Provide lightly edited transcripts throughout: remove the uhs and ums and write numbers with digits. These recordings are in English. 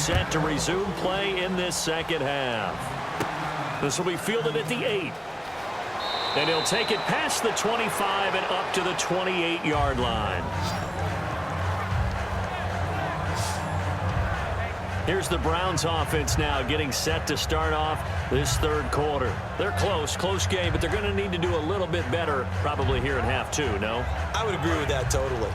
set to resume play in this second half. This will be fielded at the 8. And he'll take it past the 25 and up to the 28-yard line. Here's the Browns offense now getting set to start off this third quarter. They're close game, but they're going to need to do a little bit better probably here in half two, no? I would agree with that totally.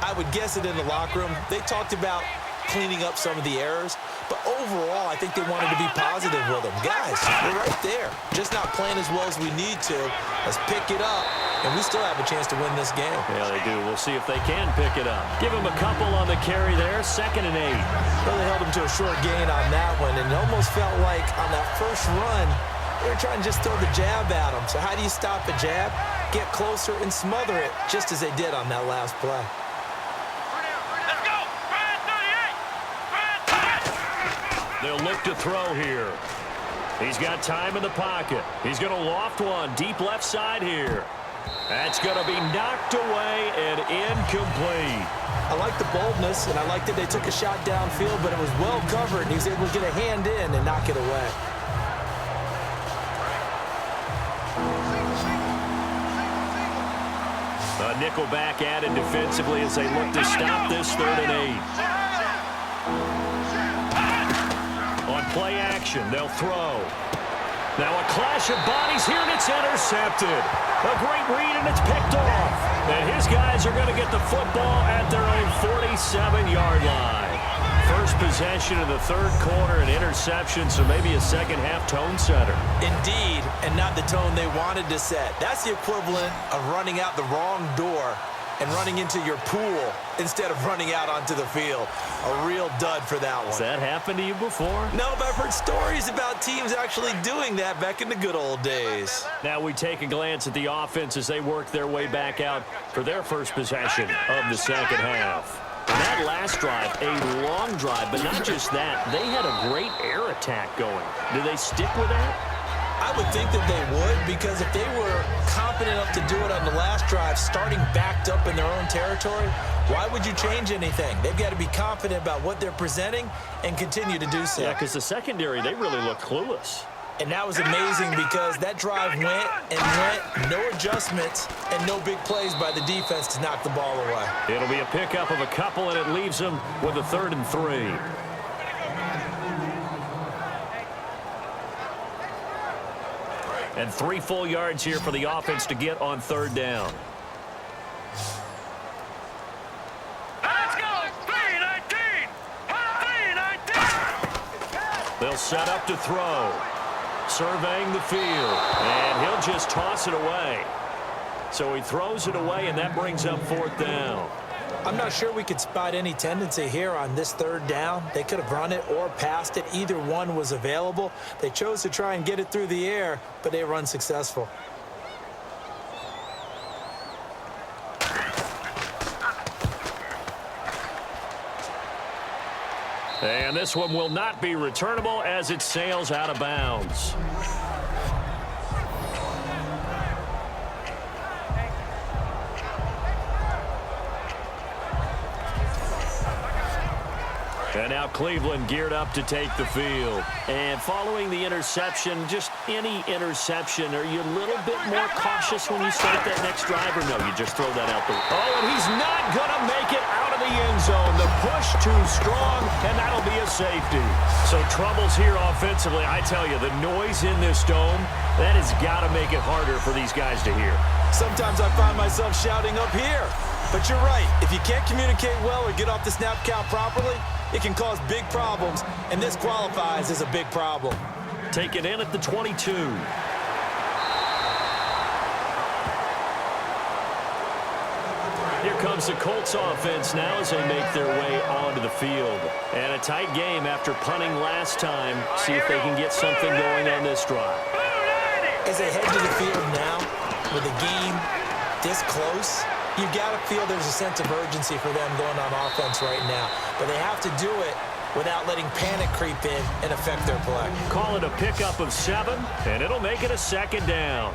I would guess it in the locker room. They talked about cleaning up some of the errors, but overall I think they wanted to be positive with them. Guys, we're right there. Just not playing as well as we need to. Let's pick it up, and we still have a chance to win this game. Yeah, they do. We'll see if they can pick it up. Give them a couple on the carry there, 2nd and 8. Well, they held them to a short gain on that one, and it almost felt like on that first run, they were trying to just throw the jab at them. So how do you stop a jab? Get closer and smother it, just as they did on that last play. They'll look to throw here. He's got time in the pocket. He's going to loft one deep left side here. That's going to be knocked away and incomplete. I like the boldness, and I like that they took a shot downfield, but it was well covered, and he was able to get a hand in and knock it away. A nickel back added defensively as they look to stop this 3rd and 8. On play action, they'll throw. Now a clash of bodies here, and it's intercepted. A great read, and it's picked off. And his guys are going to get the football at their own 47-yard line. First possession of the third quarter, an interception, so maybe a second-half tone setter. Indeed, and not the tone they wanted to set. That's the equivalent of running out the wrong door and running into your pool instead of running out onto the field. A real dud for that one. Has that happened to you before? No, but I've heard stories about teams actually doing that back in the good old days. Now we take a glance at the offense as they work their way back out for their first possession of the second half. And that last drive, a long drive, but not just that. They had a great air attack going. Do they stick with that? I would think that they would, because if they were confident enough to do it on the last drive, starting backed up in their own territory, why would you change anything? They've got to be confident about what they're presenting and continue to do so. Yeah, because the secondary, they really look clueless. And that was amazing because that drive went and went, no adjustments, and no big plays by the defense to knock the ball away. It'll be a pickup of a couple, and it leaves them with a 3rd and 3. And 3 full yards here for the offense to get on 3rd down. Let's go! 3-19! 3-19! They'll set up to throw. Surveying the field. And he'll just toss it away. So he throws it away, and that brings up 4th down. I'm not sure we could spot any tendency here on this 3rd down. They could have run it or passed it. Either one was available. They chose to try and get it through the air, but they were unsuccessful. And this one will not be returnable as it sails out of bounds. And now Cleveland geared up to take the field. And following the interception, just any interception, are you a little bit more cautious when you start that next drive, or no, you just throw that out the way? Oh, and he's not going to make it out of the end zone. The push too strong, and that'll be a safety. So troubles here offensively. I tell you, the noise in this dome, that has got to make it harder for these guys to hear. Sometimes I find myself shouting up here. But you're right. If you can't communicate well or get off the snap count properly, it can cause big problems, and this qualifies as a big problem. Take it in at the 22. Here comes the Colts offense now as they make their way onto the field. And a tight game after punting last time. See if they can get something going on this drive. As they head to the field now, with the game this close, you've got to feel there's a sense of urgency for them going on offense right now. But they have to do it without letting panic creep in and affect their play. Call it a pickup of 7, and it'll make it a 2nd down.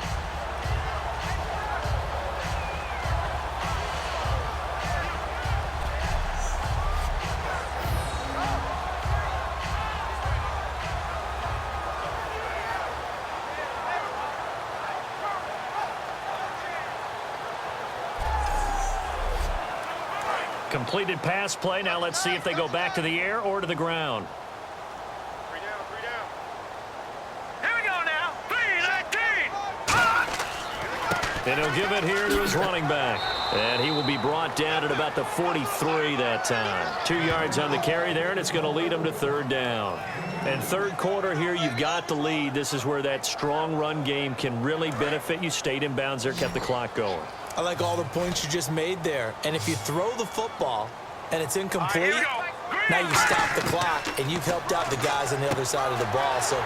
Completed pass play. Now let's see if they go back to the air or to the ground. Three down. Here we go now. 3-19. And he'll give it here to his running back. And he will be brought down at about the 43 that time. 2 yards on the carry there, and it's going to lead him to third down. And third quarter here, you've got the lead. This is where that strong run game can really benefit you. Stayed in bounds there, kept the clock going. I like all the points you just made there. And if you throw the football and it's incomplete, now you stop the clock, and you've helped out the guys on the other side of the ball. So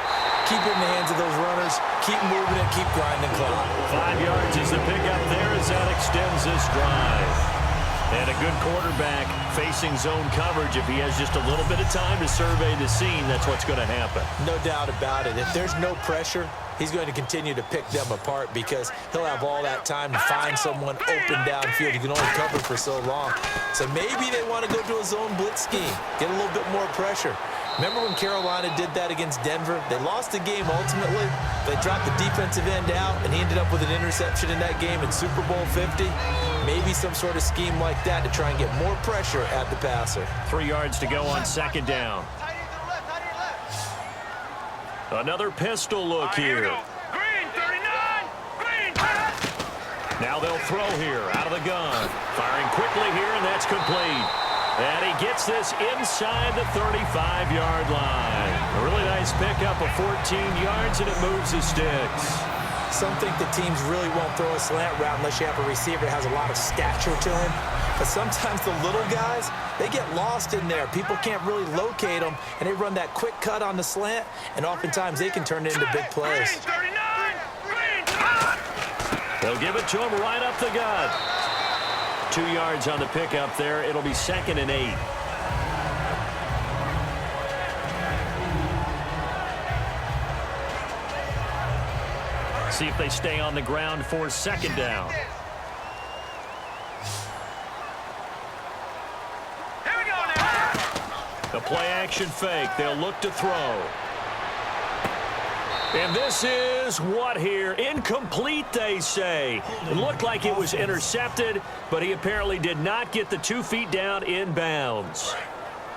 keep it in the hands of those runners. Keep moving it. Keep grinding clock. 5 yards is the pickup there as that extends this drive. And a good quarterback facing zone coverage. If he has just a little bit of time to survey the scene, that's what's going to happen. No doubt about it. If there's no pressure, he's going to continue to pick them apart because he'll have all that time to find someone open downfield. You can only cover for so long. So maybe they want to go to a zone blitz scheme, get a little bit more pressure. Remember when Carolina did that against Denver? They lost the game ultimately. They dropped the defensive end out, and he ended up with an interception in that game in Super Bowl 50. Maybe some sort of scheme like that to try and get more pressure at the passer. 3 yards to go on second down. Another pistol look here. Green, 39. Green. Now they'll throw here out of the gun. Firing quickly here, and that's complete. And he gets this inside the 35-yard line. A really nice pickup of 14 yards, and it moves the sticks. Some think the teams really won't throw a slant route unless you have a receiver that has a lot of stature to him. But sometimes the little guys, they get lost in there. People can't really locate them, and they run that quick cut on the slant, and oftentimes they can turn it into big plays. Green, 39. Green. They'll give it to him right up the gut. 2 yards on the pickup there. It'll be 2nd and 8. See if they stay on the ground for second down. Here we go now. The play action fake. They'll look to throw. And this is what here? Incomplete, they say. It looked like it was intercepted, but he apparently did not get the 2 feet down in bounds.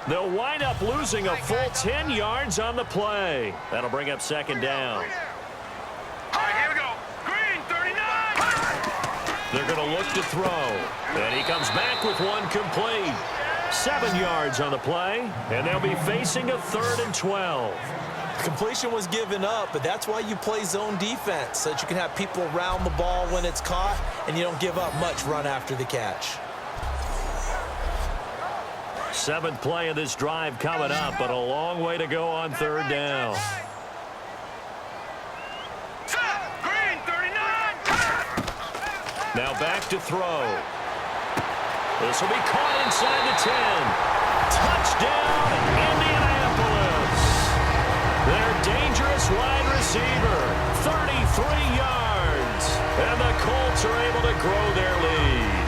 They'll wind up losing a full 10 yards on the play. That'll bring up second down. All right, here we go. Green, 39. They're going to look to throw. And he comes back with one complete. 7 yards on the play, and they'll be facing a 3rd and 12. Completion was given up, but that's why you play zone defense, so that you can have people around the ball when it's caught, and you don't give up much run after the catch. 7th play of this drive coming up, but a long way to go on third down. Green, 39. Now back to throw. This will be caught inside the 10. Touchdown, Indianapolis. Their dangerous wide receiver, 33 yards. And the Colts are able to grow their lead.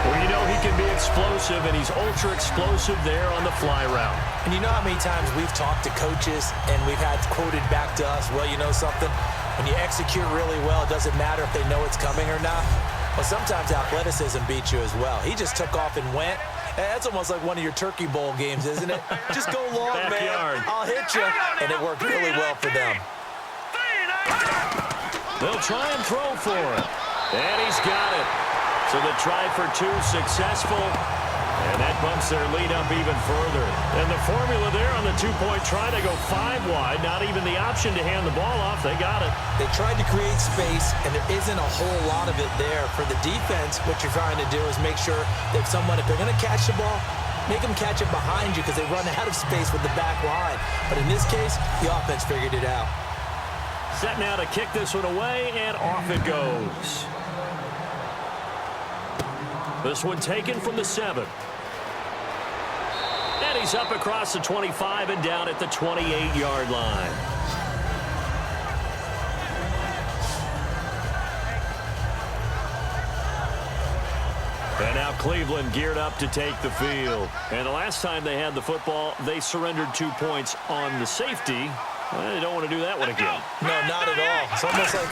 Well, you know he can be explosive, and he's ultra-explosive there on the fly route. And you know how many times we've talked to coaches, and we've had quoted back to us, well, you know something? When you execute really well, it doesn't matter if they know it's coming or not. Well, sometimes athleticism beats you as well. He just took off and went. That's almost like one of your Turkey Bowl games, isn't it? Just go long, man. I'll hit you. And it worked really well for them. They'll try and throw for him. And he's got it. So the try for 2 successful. And that bumps their lead up even further. And the formula there on the 2-point try to go 5 wide. Not even the option to hand the ball off. They got it. They tried to create space, and there isn't a whole lot of it there. For the defense, what you're trying to do is make sure that someone, if they're going to catch the ball, make them catch it behind you because they run out of space with the back line. But in this case, the offense figured it out. Set now to kick this one away, and off it goes. This one taken from the 7. And he's up across the 25 and down at the 28-yard line. And now Cleveland geared up to take the field. And the last time they had the football, they surrendered 2 points on the safety. Well, they don't want to do that one again. No, not at all. It's almost like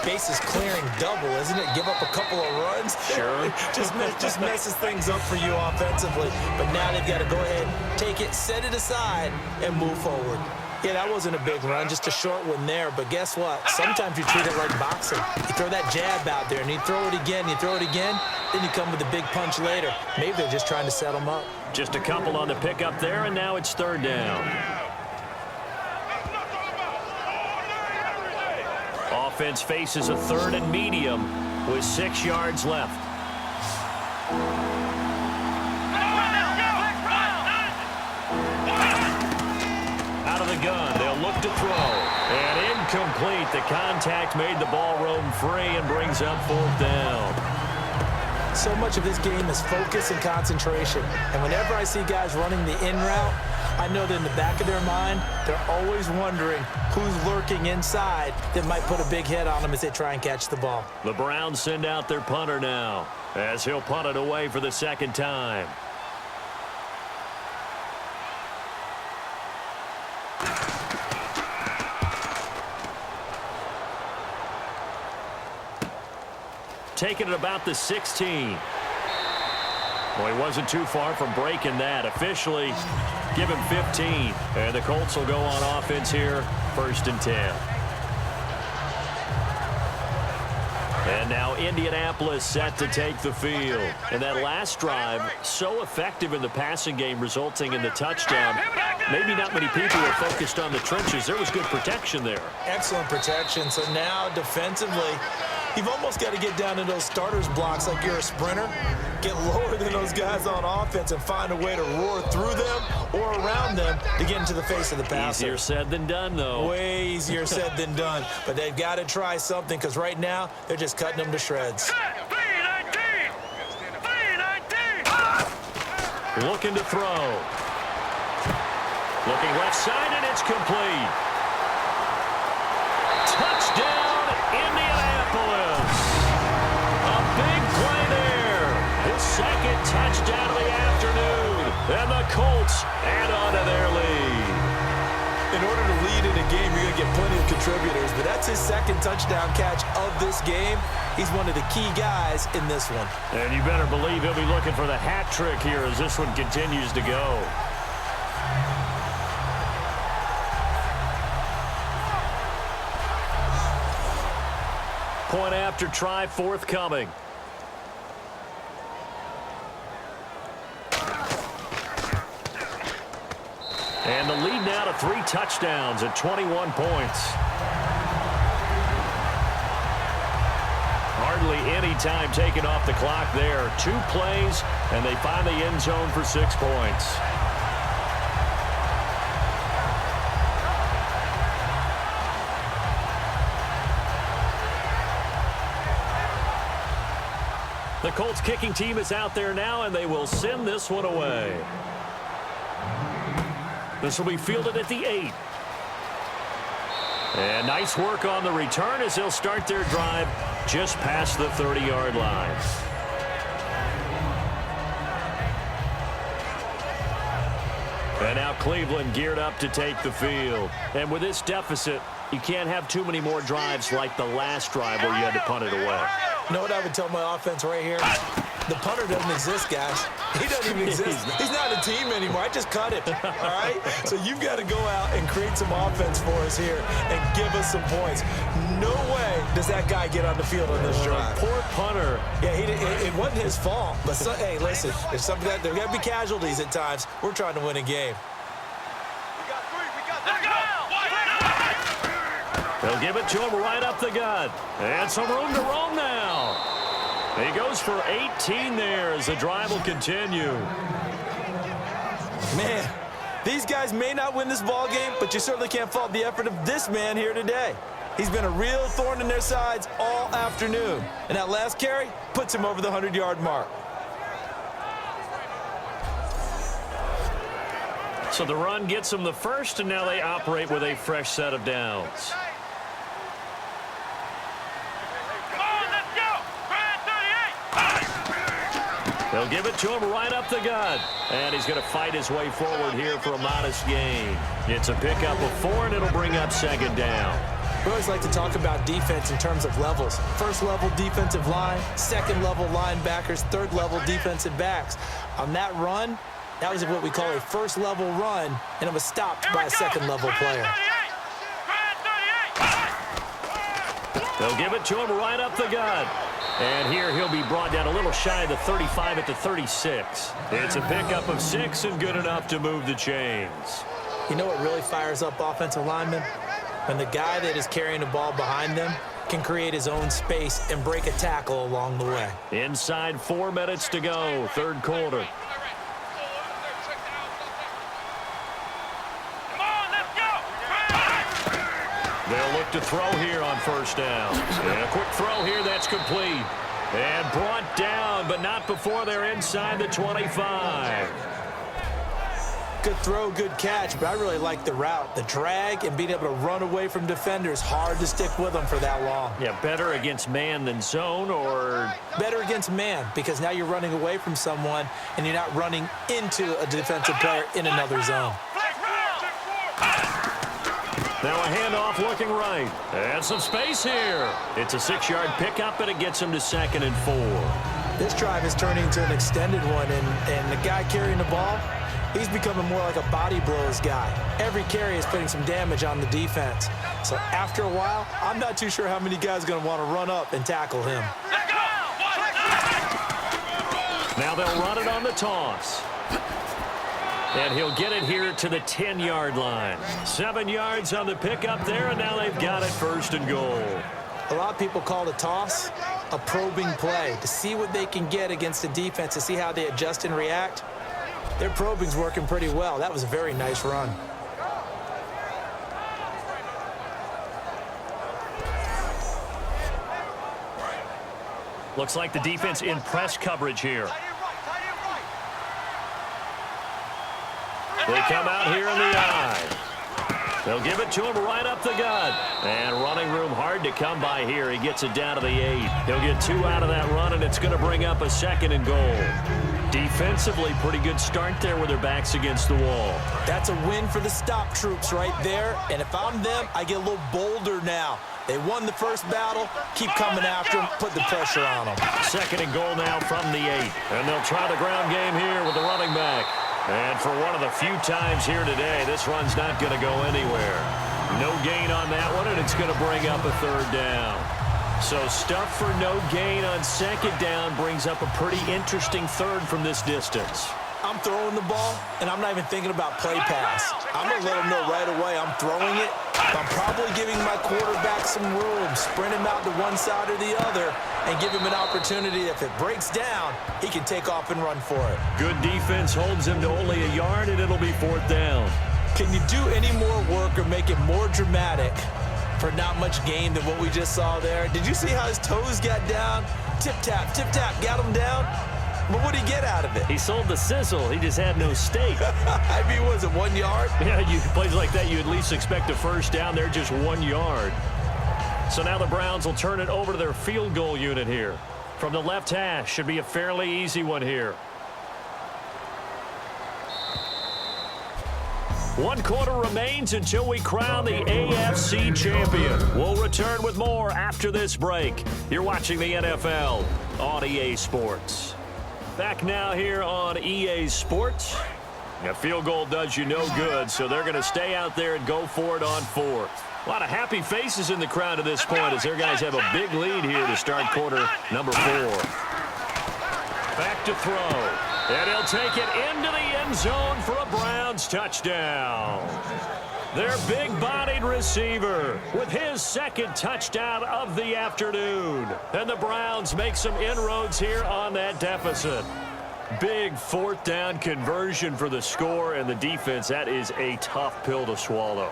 bases clearing double, isn't it? Give up a couple of runs. Sure. just messes things up for you offensively. But now they've got to go ahead, take it, set it aside, and move forward. Yeah, that wasn't a big run, just a short one there. But guess what? Sometimes you treat it like boxing. You throw that jab out there, and you throw it again, then you come with a big punch later. Maybe they're just trying to set them up. Just a couple on the pickup there, and now it's third down. Offense faces a third and medium with 6 yards left. Out of the gun, they'll look to throw. And incomplete. The contact made the ball roam free and brings up fourth down. So much of this game is focus and concentration. And whenever I see guys running the in route, I know that in the back of their mind, they're always wondering who's lurking inside that might put a big hit on them as they try and catch the ball. The Browns send out their punter now as he'll punt it away for the second time. Taking it about the 16. Well, he wasn't too far from breaking that. Officially, give him 15. And the Colts will go on offense here, 1st and 10. And now Indianapolis set to take the field. And that last drive, so effective in the passing game, resulting in the touchdown. Maybe not many people were focused on the trenches. There was good protection there. Excellent protection. So now defensively, you've almost got to get down to those starters blocks like you're a sprinter. Get lower than those guys on offense and find a way to roar through them or around them to get into the face of the passer. Easier said than done, though. Way easier said than done. But they've got to try something because right now they're just cutting them to shreds. Looking to throw. Looking left side, and it's complete. Touchdown, Indianapolis. A big play there. His second touchdown of the afternoon. And the Colts add on to their lead. In order to lead in a game, you're going to get plenty of contributors, but that's his second touchdown catch of this game. He's one of the key guys in this one. And you better believe he'll be looking for the hat trick here as this one continues to go. Point after try forthcoming. And the lead now to 3 touchdowns at 21 points. Hardly any time taken off the clock there. 2 plays, and they find the end zone for 6 points. The Colts kicking team is out there now, and they will send this one away. This will be fielded at the 8. And nice work on the return as they'll start their drive just past the 30-yard line. And now Cleveland geared up to take the field. And with this deficit, you can't have too many more drives like the last drive where you had to punt it away. You know what I would tell my offense right here? The punter doesn't exist, guys. He doesn't even exist. He's not a team anymore. I just cut him, all right? So you've got to go out and create some offense for us here and give us some points. No way does that guy get on the field on this drive. Poor punter. Yeah, it wasn't his fault. But, hey, listen, there's something that there got to be casualties at times. We're trying to win a game. They'll give it to him right up the gut. And some room to roam now. He goes for 18 there as the drive will continue. Man, these guys may not win this ball game, but you certainly can't fault the effort of this man here today. He's been a real thorn in their sides all afternoon. And that last carry puts him over the 100-yard mark. So the run gets them the first, and now they operate with a fresh set of downs. They'll give it to him right up the gut. And he's going to fight his way forward here for a modest gain. It's a pickup of 4, and it'll bring up second down. We always like to talk about defense in terms of levels. First level defensive line, second level linebackers, third level defensive backs. On that run, that was what we call a first level run, and it was stopped by a second level player. They'll give it to him right up the gut. And here he'll be brought down a little shy of the 35 at the 36. It's a pickup of 6 and good enough to move the chains. You know what really fires up offensive linemen? When the guy that is carrying the ball behind them can create his own space and break a tackle along the way. Inside 4 minutes to go, third quarter. They'll look to throw here on first down. And a quick throw here, that's complete. And brought down, but not before they're inside the 25. Good throw, good catch, but I really like the route. The drag and being able to run away from defenders, hard to stick with them for that long. Yeah, better against man than zone, or? Better against man, because now you're running away from someone and you're not running into a defensive player in another zone. Now a handoff looking right. And some space here. It's a 6-yard pickup, and it gets him to 2nd and 4. This drive is turning into an extended one, and the guy carrying the ball, he's becoming more like a body blows guy. Every carry is putting some damage on the defense. So after a while, I'm not too sure how many guys are going to want to run up and tackle him. Now they'll run it on the toss. And he'll get it here to the 10-yard line. 7 yards on the pickup there, and now they've got it 1st and goal. A lot of people call the toss a probing play to see what they can get against the defense, to see how they adjust and react. Their probing's working pretty well. That was a very nice run. Looks like the defense in press coverage here. They come out here in the eye. They'll give it to him right up the gut. And running room hard to come by here. He gets it down to the 8. He'll get 2 out of that run, and it's going to bring up a 2nd and goal. Defensively, pretty good start there with their backs against the wall. That's a win for the stop troops right there. And if I'm them, I get a little bolder now. They won the first battle. Keep coming after them. Put the pressure on them. 2nd and goal now from the 8. And they'll try the ground game here with the running back. And for one of the few times here today, this run's not going to go anywhere. No gain on that one, and it's going to bring up a 3rd down. So stuff for no gain on 2nd down brings up a pretty interesting 3rd from this distance. I'm throwing the ball, and I'm not even thinking about play pass. I'm going to let them know right away I'm throwing it. I'm probably giving my quarterback some room, sprint him out to one side or the other, and give him an opportunity. If it breaks down, he can take off and run for it. Good defense holds him to only a yard, and it'll be 4th down. Can you do any more work or make it more dramatic for not much gain than what we just saw there? Did you see how his toes got down? Tip-tap, got him down. But what did he get out of it? He sold the sizzle. He just had no steak. I mean, was it 1 yard? Yeah, plays like that, you at least expect a 1st down. They're just 1 yard. So now the Browns will turn it over to their field goal unit here. From the left hash, should be a fairly easy one here. 1 quarter remains until we crown the AFC champion. We'll return with more after this break. You're watching the NFL on EA Sports. Back now here on EA Sports. A field goal does you no good, so they're going to stay out there and go for it on 4th. A lot of happy faces in the crowd at this point as their guys have a big lead here to start quarter number 4. Back to throw. And he'll take it into the end zone for a Browns touchdown. Their big-bodied receiver with his 2nd touchdown of the afternoon. And the Browns make some inroads here on that deficit. Big 4th down conversion for the score, and the defense, that is a tough pill to swallow.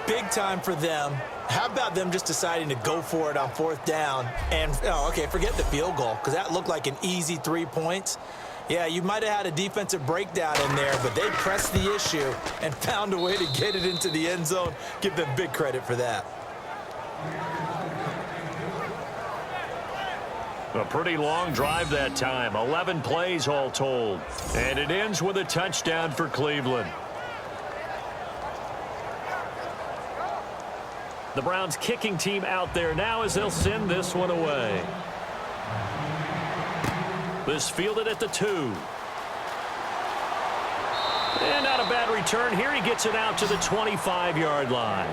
Big time for them. How about them just deciding to go for it on 4th down? And, forget the field goal, because that looked like an easy 3 points. Yeah, you might have had a defensive breakdown in there, but they pressed the issue and found a way to get it into the end zone. Give them big credit for that. A pretty long drive that time. 11 plays all told. And it ends with a touchdown for Cleveland. The Browns kicking team out there now as they'll send this one away. This fielded at the 2. And not a bad return here. He gets it out to the 25-yard line.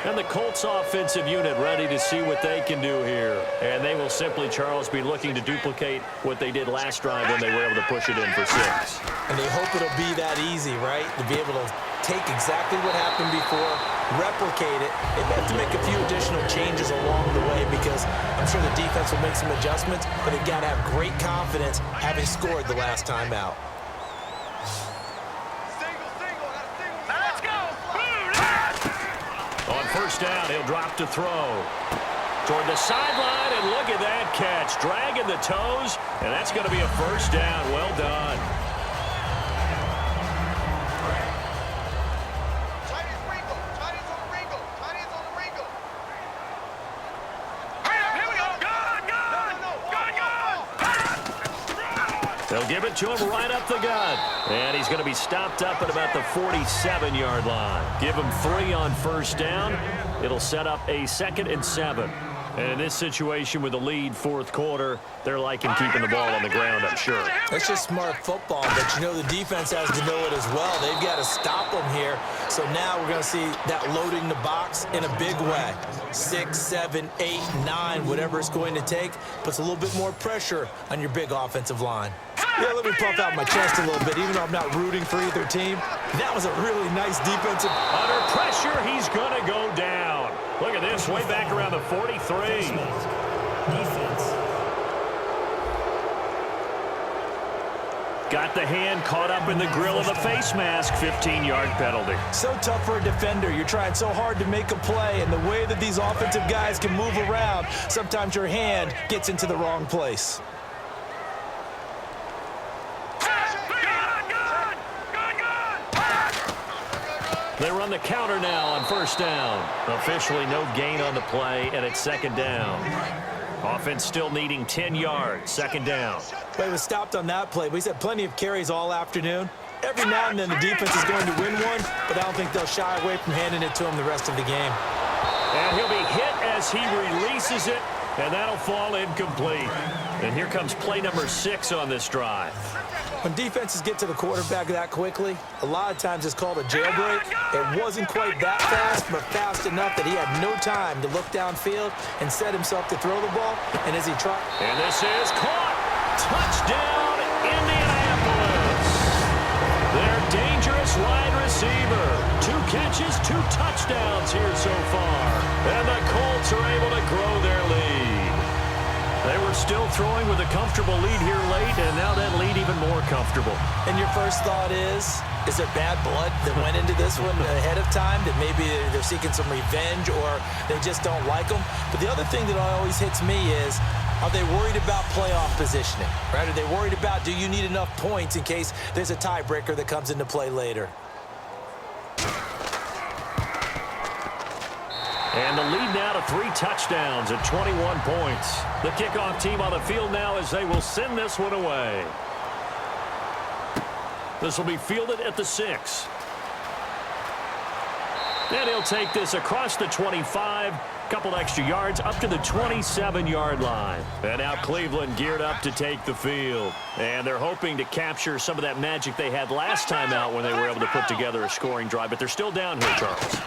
And the Colts offensive unit ready to see what they can do here. And they will simply, Charles, be looking to duplicate what they did last drive when they were able to push it in for 6. And they hope it'll be that easy, right? To be able to take exactly what happened before, replicate it. They may have to make a few additional changes along the way because I'm sure the defense will make some adjustments, but they've got to have great confidence having scored the last time out. Let's go. On first down, he'll drop to throw. Toward the sideline, and look at that catch. Dragging the toes, and that's going to be a first down. Well done. They'll give it to him right up the gut. And he's going to be stopped up at about the 47-yard line. Give him 3 on first down. It'll set up a 2nd and 7. And in this situation with the lead fourth quarter, they're liking keeping the ball on the ground, I'm sure. That's just smart football, but you know the defense has to know it as well. They've got to stop them here. So now we're going to see that loading the box in a big way. 6, 7, 8, 9, whatever it's going to take, puts a little bit more pressure on your big offensive line. Yeah, let me puff out my chest a little bit, even though I'm not rooting for either team. That was a really nice defensive. Under pressure, he's going to go down. Look at this, way back around the 43. Defense. Got the hand caught up in the grill of the face mask. 15-yard penalty. So tough for a defender. You're trying so hard to make a play, and the way that these offensive guys can move around, sometimes your hand gets into the wrong place. They run the counter now on first down. Officially no gain on the play, and it's 2nd down. Offense still needing 10 yards. 2nd down. Play was stopped on that play. We've had plenty of carries all afternoon. Every now and then the defense is going to win one, but I don't think they'll shy away from handing it to him the rest of the game. And he'll be hit as he releases it, and that'll fall incomplete. And here comes play number 6 on this drive. When defenses get to the quarterback that quickly, a lot of times it's called a jailbreak. It wasn't quite that fast, but fast enough that he had no time to look downfield and set himself to throw the ball. And as he tried... And this is caught. Touchdown, Indianapolis. Their dangerous wide receiver. 2 catches, 2 touchdowns here so far. And the Colts are able to grow their lead. They were still throwing with a comfortable lead here late, and now that lead even more comfortable. And your first thought is there bad blood that went into this one ahead of time, that maybe they're seeking some revenge or they just don't like them? But the other thing that always hits me is, are they worried about playoff positioning? Right? Are they worried about, do you need enough points in case there's a tiebreaker that comes into play later? And the lead now to 3 touchdowns at 21 points. The kickoff team on the field now as they will send this one away. This will be fielded at the 6. And he'll take this across the 25. Couple extra yards up to the 27-yard line. And now Cleveland geared up to take the field. And they're hoping to capture some of that magic they had last time out when they were able to put together a scoring drive. But they're still down here, Charles.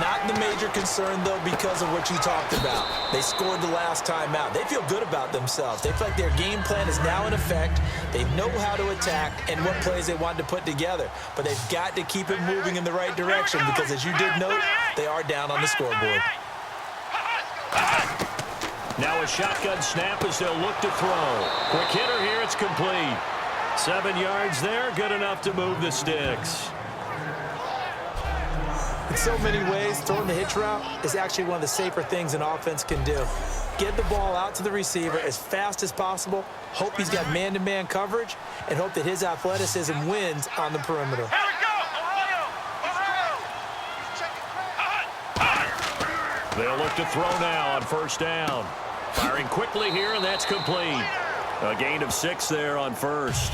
Not the major concern, though, because of what you talked about. They scored the last time out. They feel good about themselves. They feel like their game plan is now in effect. They know how to attack and what plays they want to put together. But they've got to keep it moving in the right direction because, as you did note, they are down on the scoreboard. Now a shotgun snap as they'll look to throw. Quick hitter here, it's complete. 7 yards there, good enough to move the sticks. In so many ways, throwing the hitch route is actually one of the safer things an offense can do. Get the ball out to the receiver as fast as possible, hope he's got man-to-man coverage, and hope that his athleticism wins on the perimeter. Here we go! Ohio! They'll look to throw now on first down. Firing quickly here, and that's complete. A gain of 6 there on first.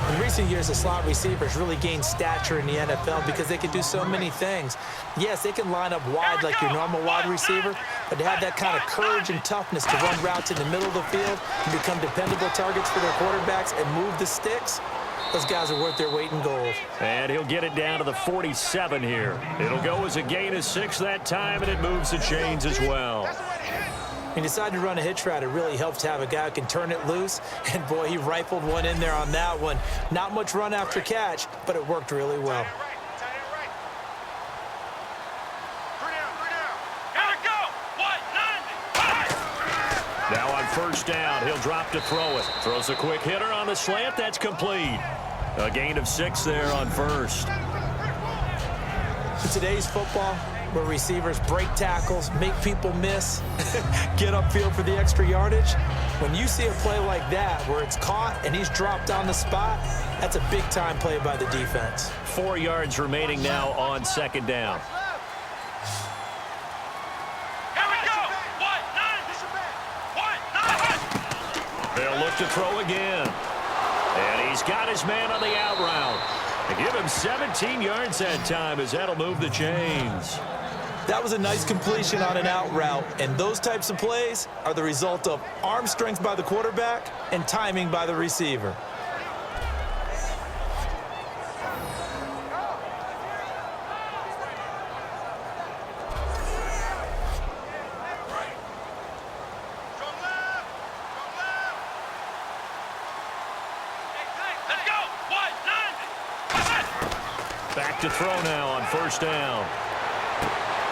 In recent years, the slot receivers really gained stature in the NFL because they can do so many things. Yes, they can line up wide like your normal wide receiver, but to have that kind of courage and toughness to run routes in the middle of the field and become dependable targets for their quarterbacks and move the sticks, those guys are worth their weight in gold. And he'll get it down to the 47 here. It'll go as a gain of 6 that time, and it moves the chains as well. He decided to run a hitch route. It really helps to have a guy who can turn it loose. And, boy, he rifled one in there on that one. Not much run after catch, but it worked really well. Now on first down, he'll drop to throw it. Throws a quick hitter on the slant. That's complete. A gain of 6 there on first. In today's football, where receivers break tackles, make people miss, get upfield for the extra yardage, when you see a play like that where it's caught and he's dropped on the spot, that's a big-time play by the defense. 4 yards remaining now on second down. They'll look to throw again. And he's got his man on the out route. They give him 17 yards that time as that'll move the chains. That was a nice completion on an out route, and those types of plays are the result of arm strength by the quarterback and timing by the receiver. Back to throw now on first down.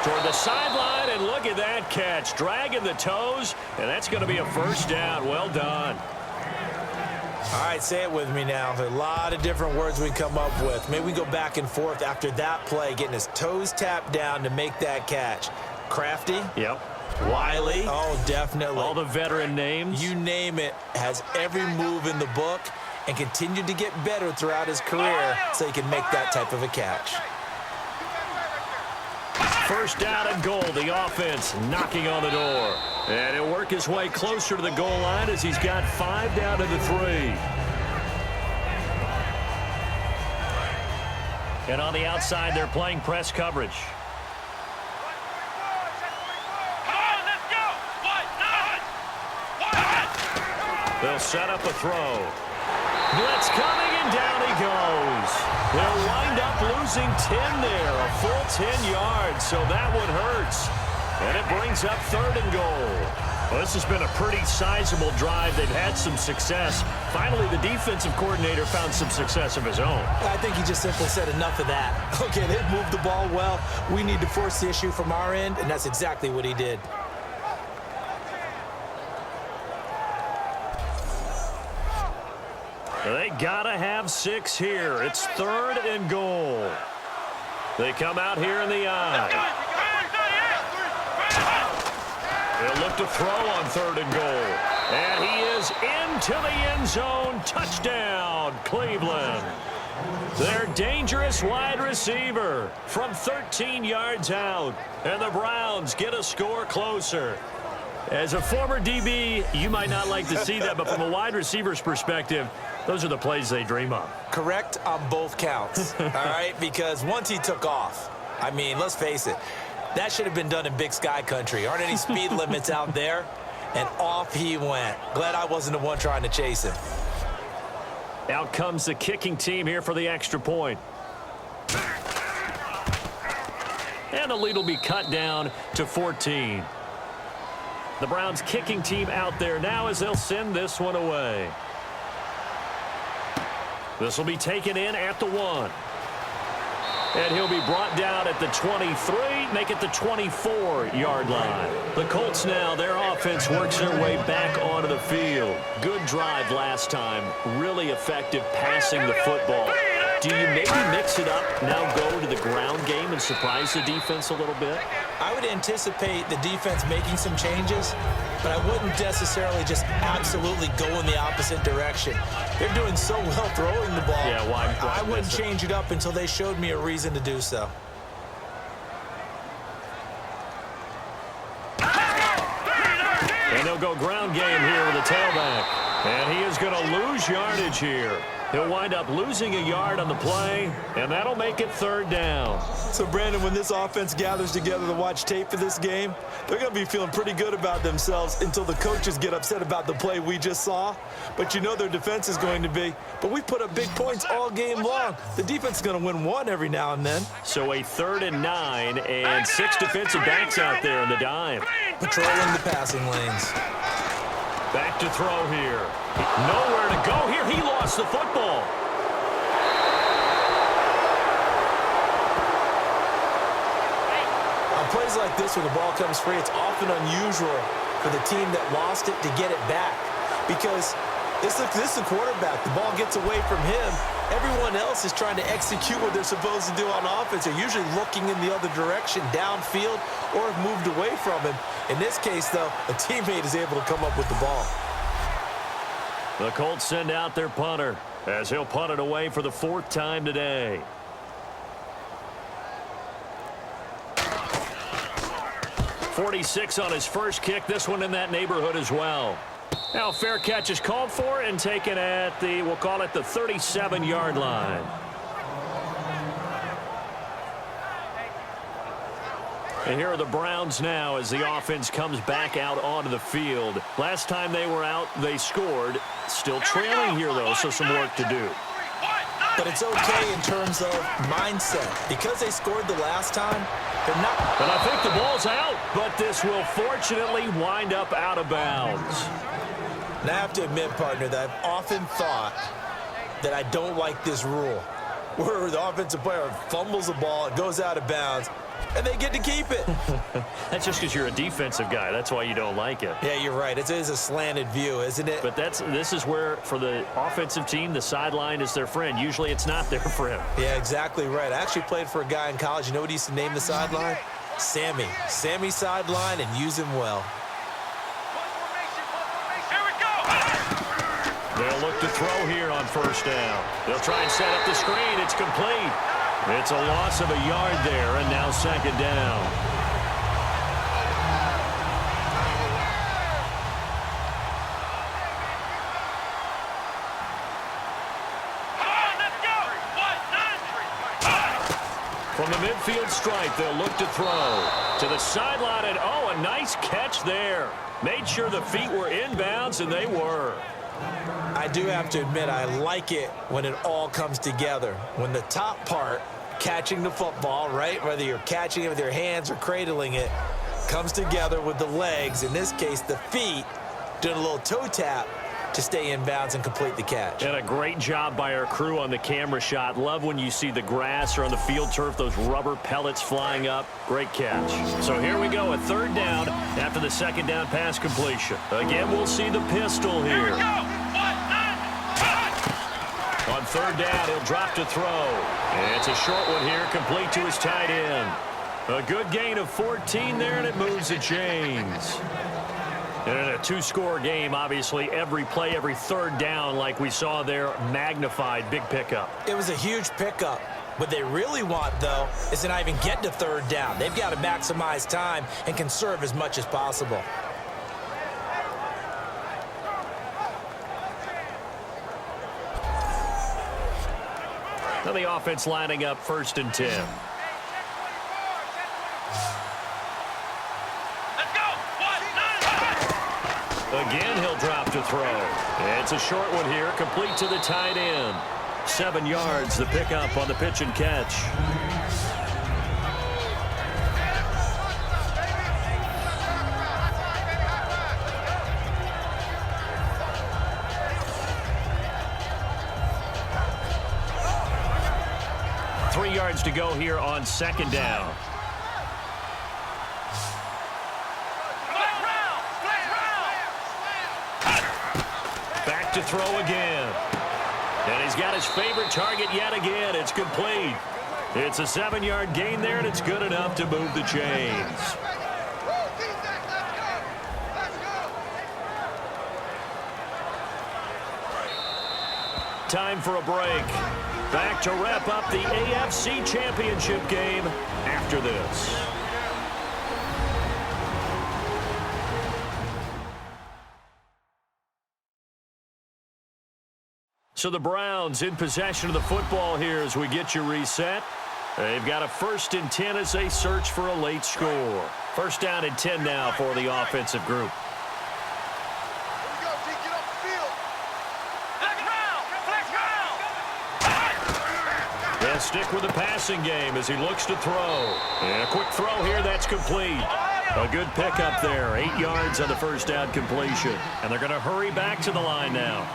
Toward the sideline, and look at that catch. Dragging the toes, and that's going to be a first down. Well done. All right, say it with me now. There are a lot of different words we come up with. Maybe we go back and forth after that play, getting his toes tapped down to make that catch. Crafty? Yep. Wily? Oh, definitely. All the veteran names? You name it. Has every move in the book and continued to get better throughout his career so he can make that type of a catch. First down and goal. The offense knocking on the door. And he'll work his way closer to the goal line as he's got 5 down to the 3. And on the outside, they're playing press coverage. They'll set up a throw. Blitz coming, and down he goes. They'll wind up losing 10 there, a full 10 yards, so that one hurts. And it brings up 3rd and goal. Well, this has been a pretty sizable drive. They've had some success. Finally, the defensive coordinator found some success of his own. I think he just simply said enough of that. Okay, they've moved the ball well. We need to force the issue from our end, and that's exactly what he did. They gotta have 6 here. It's 3rd and goal. They come out here in the eye. They'll look to throw on 3rd and goal. And he is into the end zone. Touchdown, Cleveland. Their dangerous wide receiver from 13 yards out. And the Browns get a score closer. As a former DB, you might not like to see that, but from a wide receiver's perspective, those are the plays they dream of. Correct on both counts, all right? Because once he took off, I mean, let's face it, that should have been done in Big Sky country. Aren't any speed limits out there? And off he went. Glad I wasn't the one trying to chase him. Out comes the kicking team here for the extra point. And the lead will be cut down to 14. The Browns kicking team out there now as they'll send this one away. This will be taken in at the 1. And he'll be brought down at the 23, make it the 24-yard line. The Colts now, their offense works their way back onto the field. Good drive last time. Really effective passing the football. Do you maybe mix it up, now go to the ground game and surprise the defense a little bit? I would anticipate the defense making some changes, but I wouldn't necessarily just absolutely go in the opposite direction. They're doing so well throwing the ball. Yeah, why I wouldn't change it up until they showed me a reason to do so. And they'll go ground game here with a tailback. And he is going to lose yardage here. He'll wind up losing a yard on the play, and that'll make it third down. So, Brandon, when this offense gathers together to watch tape for this game, they're going to be feeling pretty good about themselves until the coaches get upset about the play we just saw. But you know their defense is going to be. But we put up big points all game long. The defense is going to win one every now and then. So a 3rd and 9 and 6 defensive backs out there in the dime. Patrolling the passing lanes. Back to throw here. Nowhere to go here. He lost the football. On plays like this, when the ball comes free, it's often unusual for the team that lost it to get it back. Because this is the quarterback. The ball gets away from him. Everyone else is trying to execute what they're supposed to do on offense. They're usually looking in the other direction, downfield, or have moved away from him. In this case, though, a teammate is able to come up with the ball. The Colts send out their punter as he'll punt it away for the 4th time today. .46 on his first kick. This one in that neighborhood as well. Now fair catch is called for and taken at the, we'll call it the 37-yard line. And here are the Browns now as the offense comes back out onto the field. Last time they were out, they scored. Still trailing here, though, so some work to do. But it's okay in terms of mindset. Because they scored the last time, they're not. But I think the ball's out, but this will fortunately wind up out of bounds. And I have to admit, partner, that I've often thought that I don't like this rule, where the offensive player fumbles the ball, it goes out of bounds, and they get to keep it. That's just because you're a defensive guy. That's why you don't like it. Yeah, you're right. It is a slanted view, isn't it? But this is where, for the offensive team, the sideline is their friend. Usually it's not there for him. Yeah, exactly right. I actually played for a guy in college. You know what he used to name the sideline? Sammy. Sammy sideline, and use him well. They'll look to throw here on 1st down. They'll try and set up the screen. It's complete. It's a loss of a yard there, and now 2nd down. From the midfield stripe, they'll look to throw to the sideline, and oh, a nice catch there. Made sure the feet were inbounds, and they were. I do have to admit, I like it when it all comes together. When the top part, catching the football, right, whether you're catching it with your hands or cradling it, comes together with the legs, in this case the feet, doing a little toe tap to stay in bounds and complete the catch. And a great job by our crew on the camera shot. Love when you see the grass or on the field turf, those rubber pellets flying up. Great catch. So here we go, a 3rd down after the 2nd down pass completion. Again, we'll see the pistol here. On 3rd down, he'll drop to throw. And it's a short one here, complete to his tight end. A good gain of 14 there, and it moves the chains. And in a 2-score game, obviously, every play, every 3rd down, like we saw there, magnified, big pickup. It was a huge pickup. What they really want, though, is to not even get to 3rd down. They've got to maximize time and conserve as much as possible. Now the offense lining up 1st and 10. Again, he'll drop to throw. It's a short one here, complete to the tight end. 7 yards, the pickup on the pitch and catch. Three yards to go here on 2nd down. Back to throw again. And he's got his favorite target yet again. It's complete. It's a 7-yard gain there, and it's good enough to move the chains. Time for a break. Back to wrap up the AFC Championship game after this. So the Browns in possession of the football here as we get you reset. They've got a 1st and 10 as they search for a late score. 1st down and 10 now for the offensive group. They'll stick with the passing game as he looks to throw. And a quick throw here, that's complete. A good pickup there, 8 yards on the 1st down completion. And they're going to hurry back to the line now.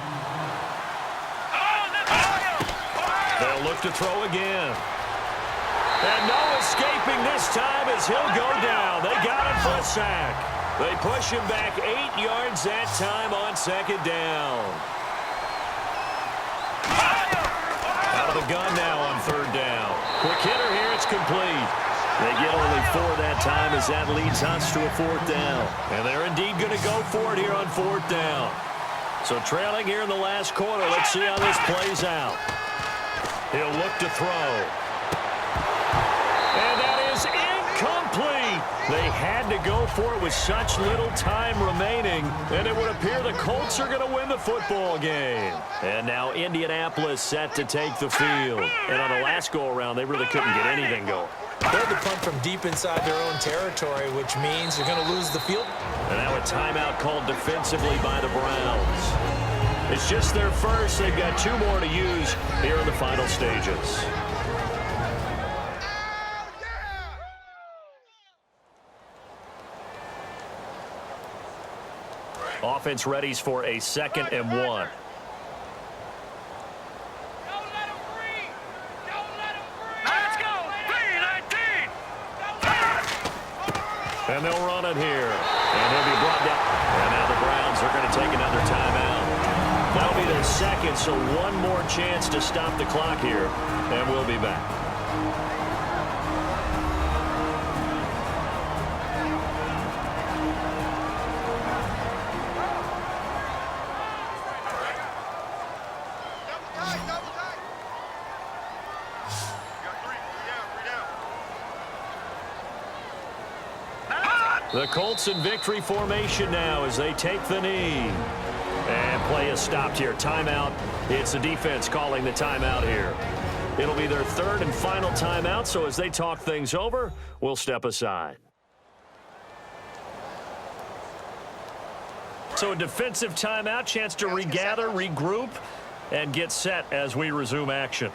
They'll look to throw again. And no escaping this time as he'll go down. They got him for a sack. They push him back 8 yards that time on 2nd down. Out of the gun now on 3rd down. Quick hitter here, it's complete. They get only 4 that time as that leads us to a 4th down. And they're indeed going to go for it here on 4th down. So trailing here in the last quarter, let's see how this plays out. He'll look to throw. And that is incomplete. They had to go for it with such little time remaining, and it would appear the Colts are going to win the football game. And now Indianapolis set to take the field. And on the last go-around, they really couldn't get anything going. They had to punt from deep inside their own territory, which means they're going to lose the field. And now a timeout called defensively by the Browns. It's just their first. They've got 2 more to use here in the final stages. Offense readies for a 2nd and 1. And they'll run it here. And he'll be brought down. And now the Browns are going to take another timeout. That'll be their 2nd, so 1 more chance to stop the clock here. And we'll be back. The Colts in victory formation now as they take the knee. And play is stopped here. Timeout. It's the defense calling the timeout here. It'll be their 3rd and final timeout, so as they talk things over, we'll step aside. So a defensive timeout, chance to regather, regroup, and get set as we resume action.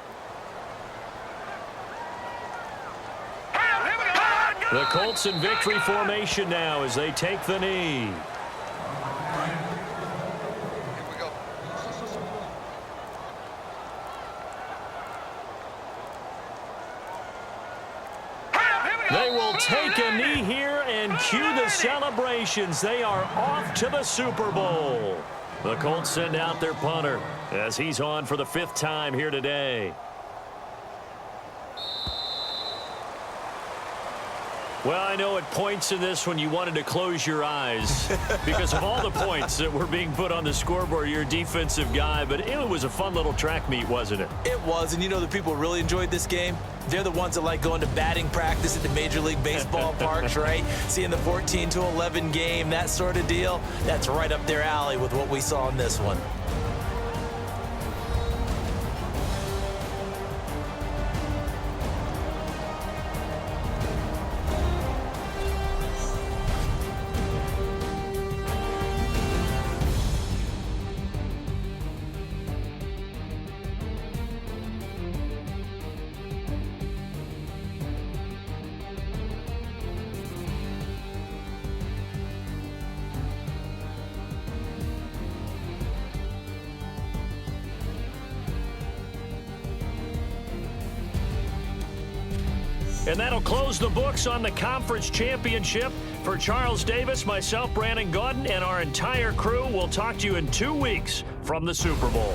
The Colts in victory formation now as they take the knee. They will take a knee here and cue the celebrations. They are off to the Super Bowl. The Colts send out their punter as he's on for the 5th time here today. Well, I know at points in this when you wanted to close your eyes because of all the points that were being put on the scoreboard. You're a defensive guy, but it was a fun little track meet, wasn't it? It was, and you know the people who really enjoyed this game? They're the ones that like going to batting practice at the Major League Baseball parks, right? Seeing the 14-11 game, that sort of deal. That's right up their alley with what we saw in this one. And that'll close the books on the conference championship. For Charles Davis, myself, Brandon Gaudin, and our entire crew, we'll talk to you in 2 weeks from the Super Bowl.